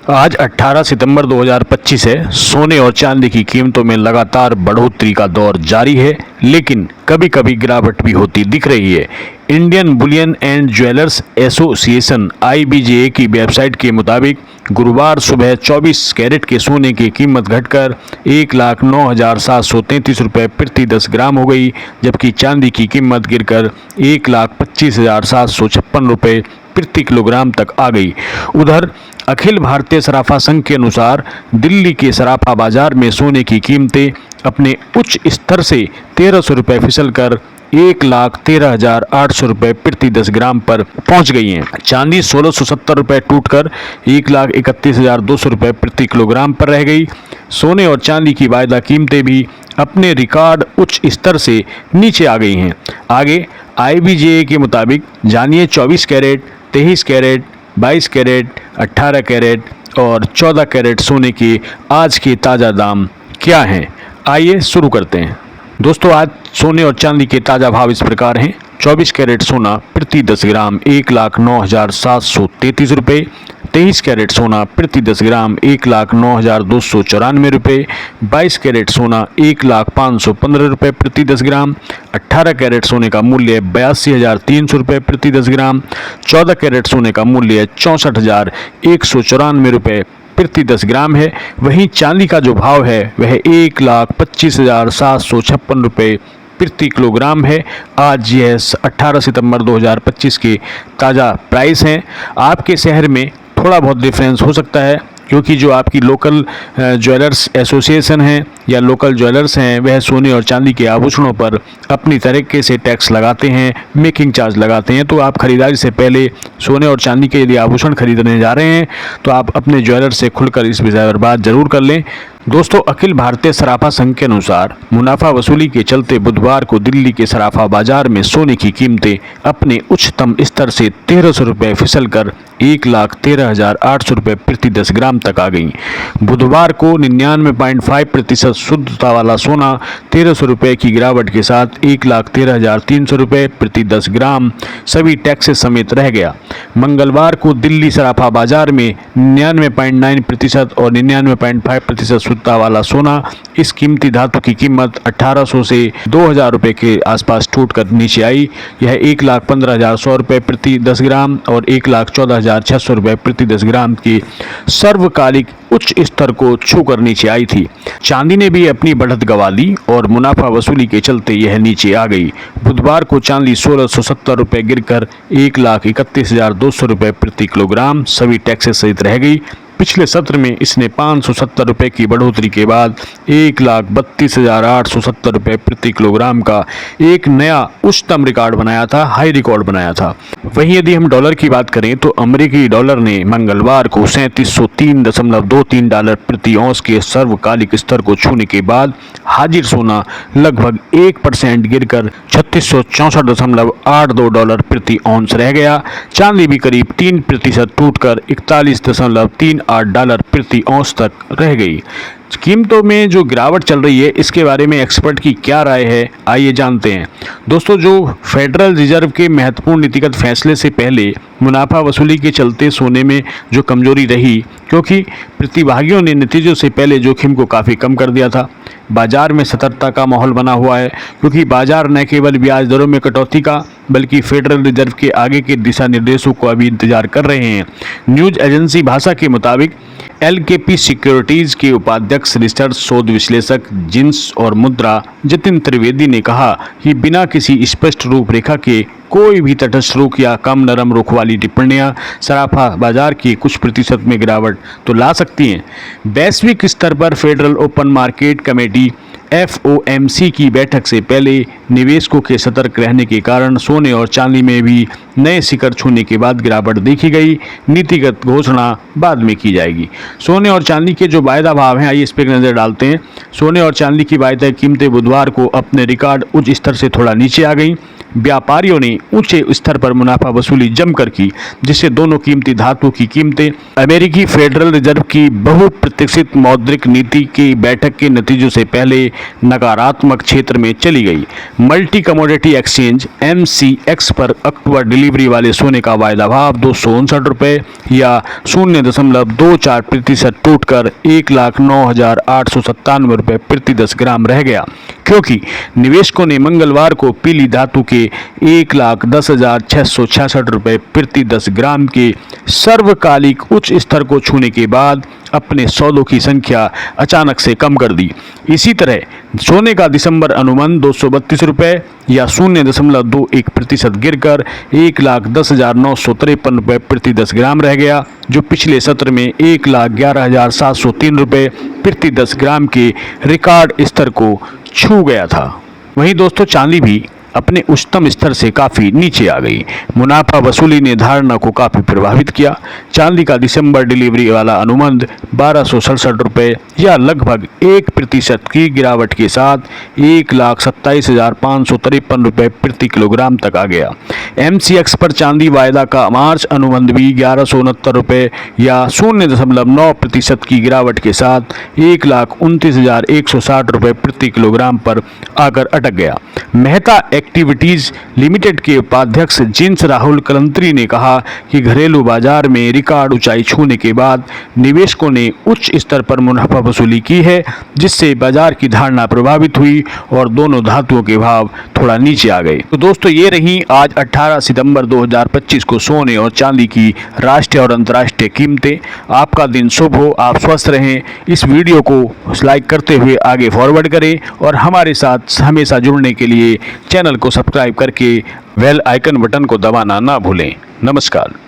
आज 18 सितंबर 2025 है। सोने और चांदी की कीमतों में लगातार बढ़ोतरी का दौर जारी है, लेकिन कभी कभी गिरावट भी होती दिख रही है। Indian Boolean and jewellers association (IBJA) की वेबसाइट के मुताबिक गुरुवार सुबह 24 कैरेट के सोने की कीमत घटकर 1,09,733 रुपये प्रति 10 ग्राम हो गई, जबकि चांदी की कीमत गिरकर 1,25,756 रुपये प्रति किलोग्राम तक आ गई। उधर अखिल भारतीय सराफा संघ के अनुसार दिल्ली के सराफा बाजार में सोने की कीमतें अपने उच्च स्तर से 1,300 रुपये फिसलकर 1,13,800 रुपये प्रति 10 ग्राम पर पहुंच गई हैं। चांदी 1,670 रुपये टूटकर 1,31,200 रुपये प्रति किलोग्राम पर रह गई। सोने और चांदी की वायदा कीमतें भी अपने रिकॉर्ड उच्च स्तर से नीचे आ गई हैं। आगे IBJA के मुताबिक जानिए 24 कैरेट, 23 कैरेट, 22 कैरेट, 18 कैरेट और 14 कैरेट सोने के आज के ताज़ा दाम क्या हैं। आइए शुरू करते हैं। दोस्तों, आज सोने और चांदी के ताज़ा भाव इस प्रकार हैं। 24 कैरेट सोना प्रति 10 ग्राम 1,09,733 रुपये, 23 कैरेट सोना प्रति 10 ग्राम 1,09,294 रुपये, 22 कैरेट सोना 1,05,15 रुपये प्रति 10 ग्राम, 18 कैरेट सोने का मूल्य 82,300 रुपये प्रति 10 ग्राम, 14 कैरेट सोने का मूल्य 64,194 रुपये प्रति 10 ग्राम है। वहीं चांदी का जो भाव है वह 1,25,756 रुपये प्रति किलोग्राम है। आज यह 18 सितंबर 2025 के ताज़ा प्राइस हैं। आपके शहर में थोड़ा बहुत डिफरेंस हो सकता है, क्योंकि जो आपकी लोकल ज्वेलर्स एसोसिएशन है या लोकल ज्वेलर्स हैं, वह सोने और चांदी के आभूषणों पर अपनी तरीके से टैक्स लगाते हैं, मेकिंग चार्ज लगाते हैं। तो आप खरीदारी से पहले सोने और चांदी के यदि आभूषण खरीदने जा रहे हैं तो आप अपने ज्वेलर से खुलकर इस विषय पर बात जरूर कर लें। दोस्तों, अखिल भारतीय सराफा संघ के अनुसार मुनाफा वसूली के चलते बुधवार को दिल्ली के सराफा बाजार में सोने की कीमतें अपने उच्चतम स्तर से 1,300 रुपये फिसलकर 1,13,800 रुपये प्रति 10 ग्राम तक आ गईं। बुधवार को 99.5% शुद्धता वाला सोना 1,300 रुपये की गिरावट के साथ 1,13,300 रुपये प्रति 10 ग्राम सभी टैक्सेस समेत रह गया। मंगलवार को दिल्ली सराफा बाजार में 99.9% और 99.5% शुद्धता वाला सोना, इस कीमती धातु की कीमत 1,800 से 2,000 रुपये के आसपास टूटकर नीचे आई। यह 1,15,100 रुपये प्रति 10 ग्राम और 1,14,600 रुपये प्रति 10 ग्राम की सर्वकालिक उच्च स्तर को छूकर नीचे आई थी। चांदी ने भी अपनी बढ़त गंवा ली और मुनाफा वसूली के चलते यह नीचे आ गई। बुधवार को चांदी 1,670 रुपये गिरकर 1,31,200 रुपये प्रति किलोग्राम सभी टैक्सेस सहित रह गई। पिछले सत्र में इसने 570 रुपये की बढ़ोतरी के बाद 1,32,870 रुपये प्रति किलोग्राम का एक नया उच्चतम रिकॉर्ड बनाया था, हाई रिकॉर्ड बनाया था। वहीं यदि हम डॉलर की बात करें तो अमेरिकी डॉलर ने मंगलवार को 3703.23 डॉलर प्रति औंस के सर्वकालिक स्तर को छूने के बाद हाजिर सोना लगभग 1% गिरकर 3664.82 डॉलर प्रति औंस रह गया। चांदी भी करीब 3% टूटकर 41.38 डॉलर प्रति औंस तक रह गई। कीमतों में जो गिरावट चल रही है, इसके बारे में एक्सपर्ट की क्या राय है, आइए जानते हैं। दोस्तों, जो फेडरल रिजर्व के महत्वपूर्ण नीतिगत फैसले से पहले मुनाफा वसूली के चलते सोने में जो कमजोरी रही, क्योंकि प्रतिभागियों ने नतीजों से पहले जोखिम को काफ़ी कम कर दिया था। बाजार में सतर्कता का माहौल बना हुआ है, क्योंकि बाजार न केवल ब्याज दरों में कटौती का बल्कि फेडरल रिजर्व के आगे के दिशा निर्देशों को अभी इंतजार कर रहे हैं। न्यूज एजेंसी भाषा के मुताबिक LKP सिक्योरिटीज के उपाध्यक्ष रिसर्च शोध विश्लेषक जिन्स और मुद्रा जतिन त्रिवेदी ने कहा कि बिना किसी स्पष्ट रूपरेखा के कोई भी तटस्थ रुख या कम नरम रुख वाली टिप्पणियां सराफा बाजार की कुछ प्रतिशत में गिरावट तो ला सकती हैं। वैश्विक स्तर पर federal open market committee FOMC की बैठक से पहले निवेशकों के सतर्क रहने के कारण सोने और चांदी में भी नए शिखर छूने के बाद गिरावट देखी गई। नीतिगत घोषणा बाद में की जाएगी। सोने और चांदी के जो वायदा भाव हैं, आइए इस पर नज़र डालते हैं। सोने और चांदी की वायदा कीमतें बुधवार को अपने रिकॉर्ड उच्च स्तर से थोड़ा नीचे आ गई। व्यापारियों ने ऊंचे स्तर पर मुनाफा वसूली जमकर की, जिससे दोनों कीमती धातु की कीमतें अमेरिकी फेडरल रिजर्व की बहुप्रतीक्षित मौद्रिक नीति की बैठक के नतीजों से पहले नकारात्मक क्षेत्र में चली गई। मल्टी कमोडिटी एक्सचेंज MCX पर अक्टूबर डिलीवरी वाले सोने का वायदा भाव 259 रुपये या 0.24% टूटकर 1,09,897 रुपये प्रति 10 ग्राम रह गया, क्योंकि निवेशकों ने मंगलवार को पीली धातु के 1,10,666 रुपये प्रति 10 ग्राम के सर्वकालिक उच्च स्तर को छूने के बाद अपने सौदों की संख्या अचानक से कम कर दी। इसी तरह सोने का दिसंबर अनुमान 232 रुपये या 0.21% गिरकर 1,10,953 रुपये प्रति 10 ग्राम रह गया, जो पिछले सत्र में 1,11,703 रुपये प्रति 10 ग्राम के रिकॉर्ड स्तर को छू गया था। वहीं दोस्तों चांदी भी अपने उच्चतम स्तर से काफ़ी नीचे आ गई। मुनाफा वसूली ने धारणा को काफ़ी प्रभावित किया। चांदी का दिसंबर डिलीवरी वाला अनुबंध 1,267 रुपये या लगभग 1% की गिरावट के साथ 1,27,553 रुपये प्रति किलोग्राम तक आ गया। MCX पर चांदी वायदा का मार्च अनुबंध भी 1,169 रुपये या 0.9% की गिरावट के साथ 1,29,160 रुपये प्रति किलोग्राम पर आकर अटक गया। मेहता एक्टिविटीज लिमिटेड के उपाध्यक्ष जिन्स राहुल कलंत्री ने कहा कि घरेलू बाजार में रिकॉर्ड ऊंचाई छूने के बाद निवेशकों ने उच्च स्तर पर मुनाफा वसूली की है, जिससे बाजार की धारणा प्रभावित हुई और दोनों धातुओं के भाव थोड़ा नीचे आ गए। तो दोस्तों ये रही आज 18 सितंबर 2025 को सोने और चांदी की राष्ट्रीय और अंतर्राष्ट्रीय कीमतें। आपका दिन शुभ हो, आप स्वस्थ रहें। इस वीडियो को लाइक करते हुए आगे फॉरवर्ड करें और हमारे साथ हमेशा जुड़ने के लिए चैनल को सब्सक्राइब करके बेल आइकन बटन को दबाना ना भूलें। नमस्कार।